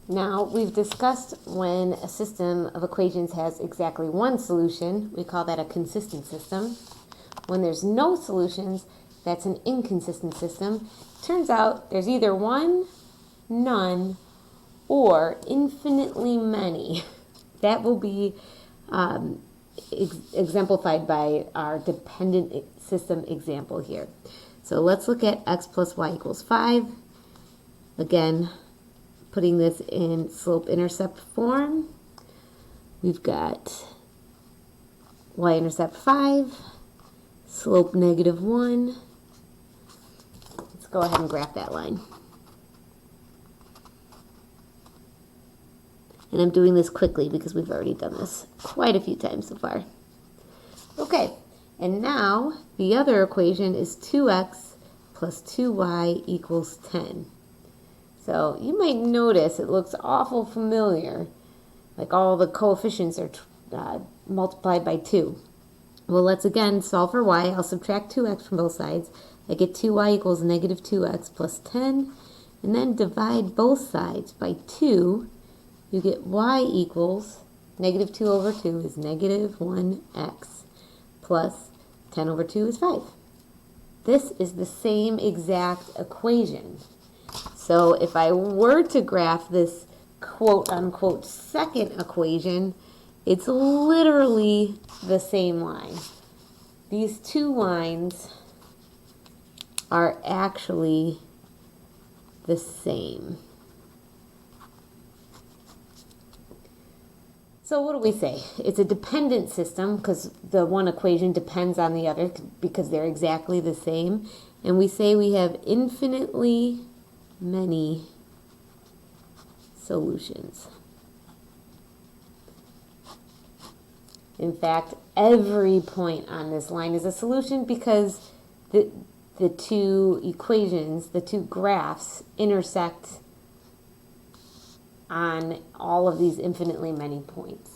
Now, we've discussed when a system of equations has exactly one solution, we call that a consistent system. When there's no solutions, that's an inconsistent system. Turns out there's either one, none, or infinitely many. That will be exemplified by our dependent system example here. So let's look at x plus y equals 5. Again, putting this in slope-intercept form, we've got y-intercept 5, slope -1. Let's go ahead and graph that line. And I'm doing this quickly because we've already done this quite a few times so far. Okay, and now the other equation is 2x plus 2y equals 10. So you might notice it looks awful familiar, like all the coefficients are multiplied by 2. Well, let's again solve for y. I'll subtract 2x from both sides. I get 2y equals -2x plus 10, and then divide both sides by 2. You get y equals -2 over 2 is -1x plus 10 over 2 is 5. This is the same exact equation. So if I were to graph this quote-unquote second equation, it's literally the same line. These two lines are actually the same. So what do we say? It's a dependent system because the one equation depends on the other because they're exactly the same. And we say we have infinitely many solutions. In fact, every point on this line is a solution because the two equations, the two graphs, intersect on all of these infinitely many points.